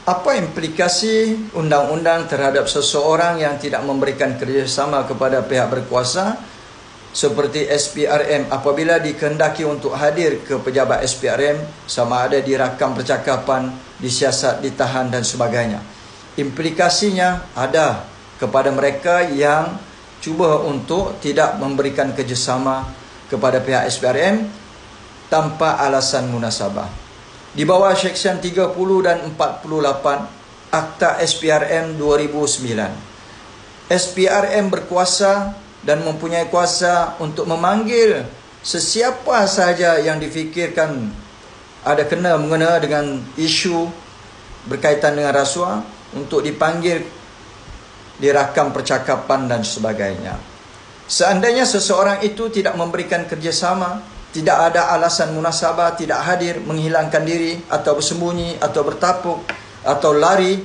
Apa implikasi undang-undang terhadap seseorang yang tidak memberikan kerjasama kepada pihak berkuasa seperti SPRM apabila dikehendaki untuk hadir ke pejabat SPRM, sama ada dirakam percakapan, disiasat, ditahan dan sebagainya? Implikasinya ada kepada mereka yang cuba untuk tidak memberikan kerjasama kepada pihak SPRM tanpa alasan munasabah. Di bawah Seksyen 30 dan 48 Akta SPRM 2009, SPRM berkuasa dan mempunyai kuasa untuk memanggil sesiapa sahaja yang difikirkan ada mengena dengan isu berkaitan dengan rasuah untuk dipanggil, dirakam percakapan dan sebagainya. Seandainya seseorang itu tidak memberikan kerjasama, tidak ada alasan munasabah, tidak hadir, menghilangkan diri atau bersembunyi atau bertapuk atau lari,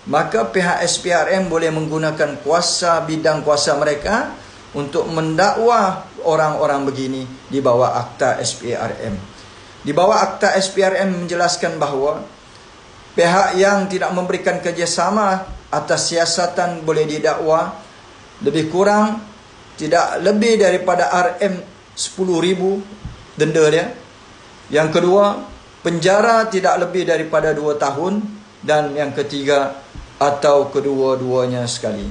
maka pihak SPRM boleh menggunakan kuasa, bidang kuasa mereka untuk mendakwa orang-orang begini di bawah Akta SPRM. Di bawah Akta SPRM menjelaskan bahawa pihak yang tidak memberikan kerjasama atas siasatan boleh didakwa lebih kurang tidak lebih daripada RM10,000 denda dia. Yang kedua, penjara tidak lebih daripada 2 tahun. Dan yang ketiga, atau kedua-duanya sekali.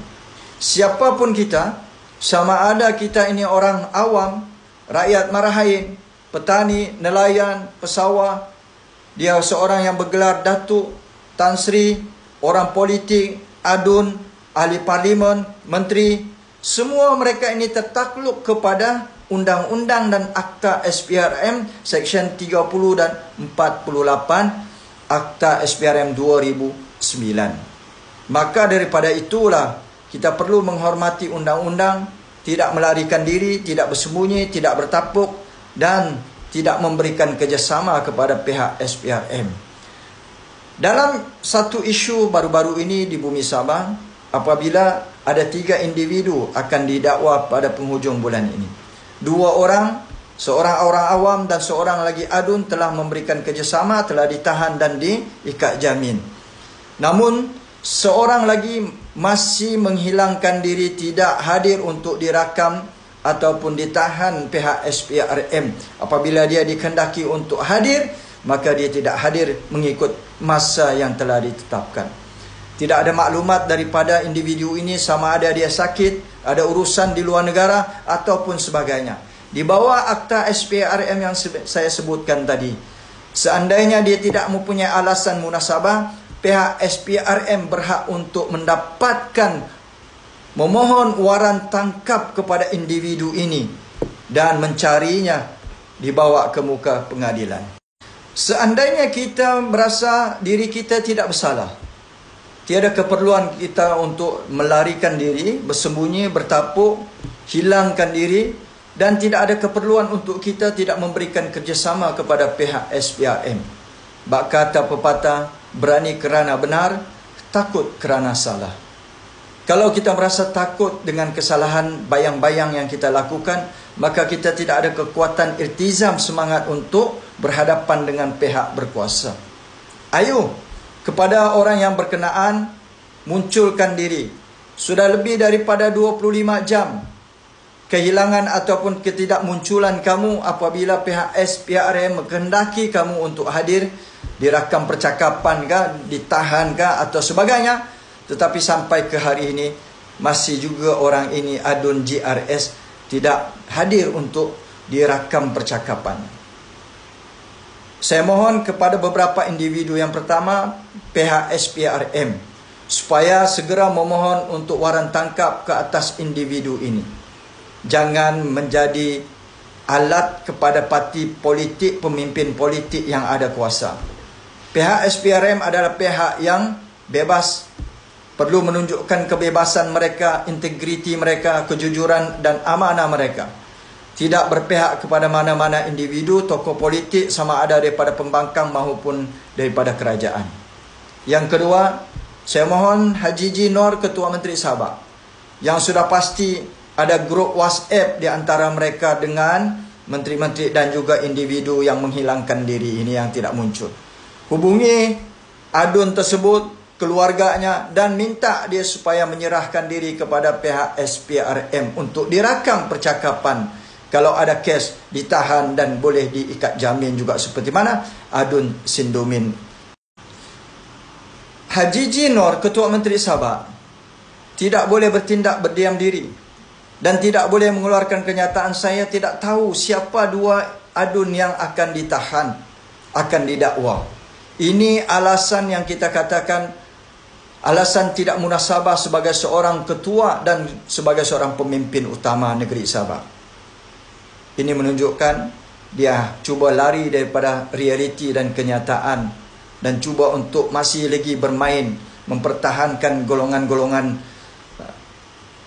Siapapun kita, sama ada kita ini orang awam, rakyat marahain, petani, nelayan, pesawah, dia seorang yang bergelar Datuk, Tan Sri, orang politik, adun, ahli parlimen, menteri, semua mereka ini tertakluk kepada undang-undang dan Akta SPRM Seksyen 30 dan 48 Akta SPRM 2009. Maka daripada itulah kita perlu menghormati undang-undang, tidak melarikan diri, tidak bersembunyi, tidak bertapuk dan tidak memberikan kerjasama kepada pihak SPRM. Dalam satu isu baru-baru ini di Bumi Sabah, apabila ada 3 individu akan didakwa pada penghujung bulan ini. 2 orang, seorang orang awam dan seorang lagi adun telah memberikan kerjasama, telah ditahan dan diikat jamin. Namun, seorang lagi masih menghilangkan diri, tidak hadir untuk dirakam ataupun ditahan pihak SPRM. Apabila dia dikehendaki untuk hadir, maka dia tidak hadir mengikut masa yang telah ditetapkan. Tidak ada maklumat daripada individu ini sama ada dia sakit, ada urusan di luar negara ataupun sebagainya. Di bawah Akta SPRM yang saya sebutkan tadi, seandainya dia tidak mempunyai alasan munasabah, pihak SPRM berhak untuk mendapatkan, memohon waran tangkap kepada individu ini dan mencarinya, dibawa ke muka pengadilan. Seandainya kita merasa diri kita tidak bersalah, tiada keperluan kita untuk melarikan diri, bersembunyi, bertapuk, hilangkan diri, dan tidak ada keperluan untuk kita tidak memberikan kerjasama kepada pihak SPRM. Bak kata pepatah, berani kerana benar, takut kerana salah. Kalau kita merasa takut dengan kesalahan bayang-bayang yang kita lakukan, maka kita tidak ada kekuatan iltizam semangat untuk berhadapan dengan pihak berkuasa. Ayo, kepada orang yang berkenaan, munculkan diri. Sudah lebih daripada 25 jam kehilangan ataupun ketidakmunculan kamu apabila pihak SPRM menghendaki kamu untuk hadir, dirakam percakapan kah, ditahan kah atau sebagainya. Tetapi sampai ke hari ini, masih juga orang ini, adun GRS, tidak hadir untuk dirakam percakapan. Saya mohon kepada beberapa individu, yang pertama pihak SPRM, supaya segera memohon untuk waran tangkap ke atas individu ini. Jangan menjadi alat kepada parti politik, pemimpin politik yang ada kuasa. Pihak SPRM adalah pihak yang bebas, perlu menunjukkan kebebasan mereka, integriti mereka, kejujuran dan amanah mereka. Tidak berpihak kepada mana-mana individu, tokoh politik, sama ada daripada pembangkang maupun daripada kerajaan. Yang kedua, saya mohon Haji Ji Nor, Ketua Menteri Sabah, yang sudah pasti ada grup WhatsApp di antara mereka dengan menteri-menteri dan juga individu yang menghilangkan diri ini yang tidak muncul. Hubungi adun tersebut, keluarganya, dan minta dia supaya menyerahkan diri kepada pihak SPRM untuk dirakam percakapan. Kalau ada kes, ditahan dan boleh diikat jamin juga seperti mana adun Sindomin. Haji Jinor, Ketua Menteri Sabah, tidak boleh bertindak berdiam diri dan tidak boleh mengeluarkan kenyataan saya tidak tahu siapa dua adun yang akan ditahan, akan didakwa. Ini alasan yang kita katakan alasan tidak munasabah sebagai seorang ketua dan sebagai seorang pemimpin utama negeri Sabah. Ini menunjukkan dia cuba lari daripada realiti dan kenyataan dan cuba untuk masih lagi bermain mempertahankan golongan-golongan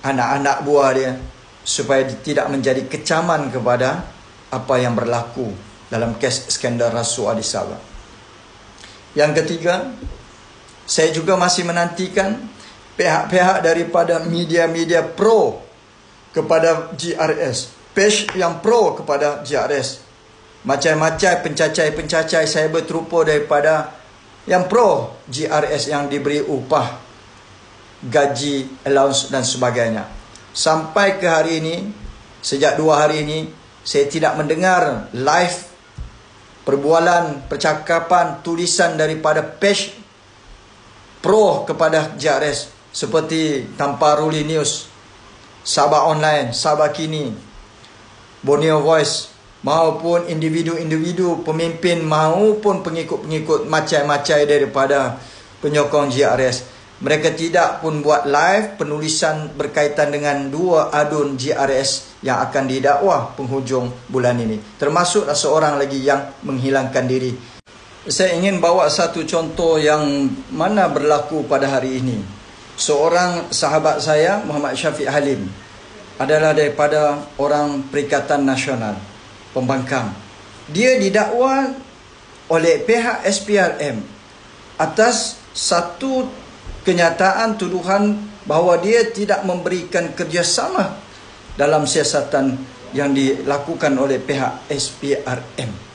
anak-anak buah dia supaya tidak menjadi kecaman kepada apa yang berlaku dalam kes skandal rasuah di Sabah. Yang ketiga, saya juga masih menantikan pihak-pihak daripada media-media pro kepada GRS, page yang pro kepada GRS, macam-macam pencacai-pencacai cyber terupa daripada yang pro GRS yang diberi upah, gaji, allowance dan sebagainya. Sampai ke hari ini, sejak 2 hari ini, saya tidak mendengar live perbualan, percakapan, tulisan daripada page pro kepada GRS seperti Tamparuli News, Sabah Online, Sabah Kini, Borneo Voice, maupun individu-individu pemimpin maupun pengikut-pengikut macam-macam daripada penyokong GRS. Mereka tidak pun buat live penulisan berkaitan dengan dua adun GRS yang akan didakwa penghujung bulan ini. Termasuk seorang lagi yang menghilangkan diri. Saya ingin bawa satu contoh yang mana berlaku pada hari ini. Seorang sahabat saya, Muhammad Syafiq Halim, adalah daripada orang Perikatan Nasional Pembangkang. Dia didakwa oleh pihak SPRM atas satu kenyataan tuduhan bahawa dia tidak memberikan kerjasama dalam siasatan yang dilakukan oleh pihak SPRM.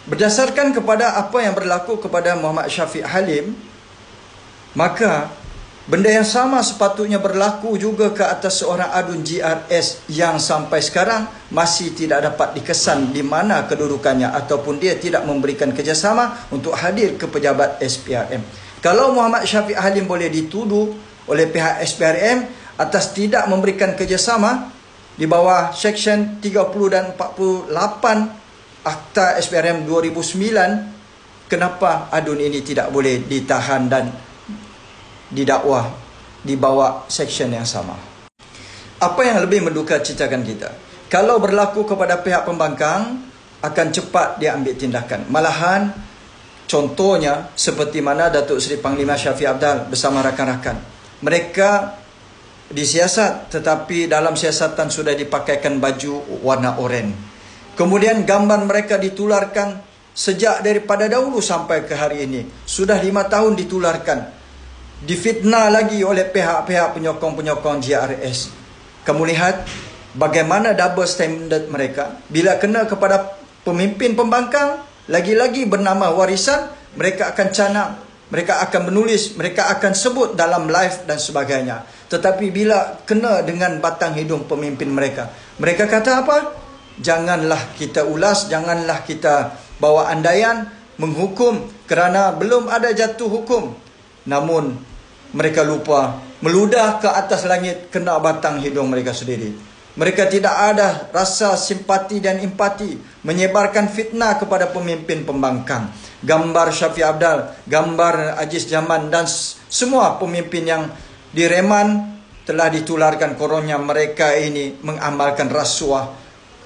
Berdasarkan kepada apa yang berlaku kepada Muhammad Syafiq Halim, maka benda yang sama sepatutnya berlaku juga ke atas seorang adun GRS yang sampai sekarang masih tidak dapat dikesan di mana kedudukannya ataupun dia tidak memberikan kerjasama untuk hadir ke pejabat SPRM. Kalau Muhammad Syafiq Halim boleh dituduh oleh pihak SPRM atas tidak memberikan kerjasama di bawah Seksyen 30 dan 48 Akta SPRM 2009, kenapa adun ini tidak boleh ditahan dan didakwa di bawah seksyen yang sama? Apa yang lebih menduka citakan kita? Kalau berlaku kepada pihak pembangkang, akan cepat dia ambil tindakan. Malahan, contohnya seperti mana Datuk Seri Panglima Shafie Apdal bersama rakan-rakan. Mereka disiasat, tetapi dalam siasatan sudah dipakaikan baju warna oranye. Kemudian gambar mereka ditularkan sejak daripada dahulu sampai ke hari ini. Sudah 5 tahun ditularkan. Difitnah lagi oleh pihak-pihak penyokong-penyokong GRS. Kamu lihat bagaimana double standard mereka. Bila kena kepada pemimpin pembangkang, lagi-lagi bernama warisan, mereka akan canang, mereka akan menulis, mereka akan sebut dalam live dan sebagainya. Tetapi bila kena dengan batang hidung pemimpin mereka, mereka kata apa? Janganlah kita ulas, janganlah kita bawa andaian menghukum kerana belum ada jatuh hukum. Namun mereka lupa meludah ke atas langit kena batang hidung mereka sendiri. Mereka tidak ada rasa simpati dan empati, menyebarkan fitnah kepada pemimpin pembangkang. Gambar Shafie Apdal, gambar Aziz Zaman dan semua pemimpin yang direman telah ditularkan. Koronnya mereka ini mengamalkan rasuah,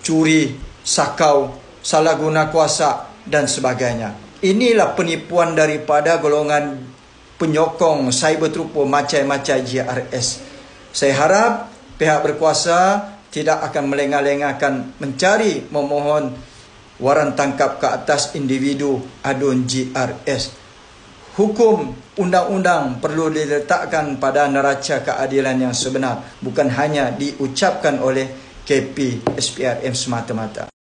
curi, sakau, salah guna kuasa dan sebagainya. Inilah penipuan daripada golongan penyokong cyber terupa macam-macam GRS. Saya harap pihak berkuasa tidak akan melengah-lengahkan mencari memohon waran tangkap ke atas individu adun GRS. Hukum undang-undang perlu diletakkan pada neraca keadilan yang sebenar, bukan hanya diucapkan oleh KP SPRM semata-mata.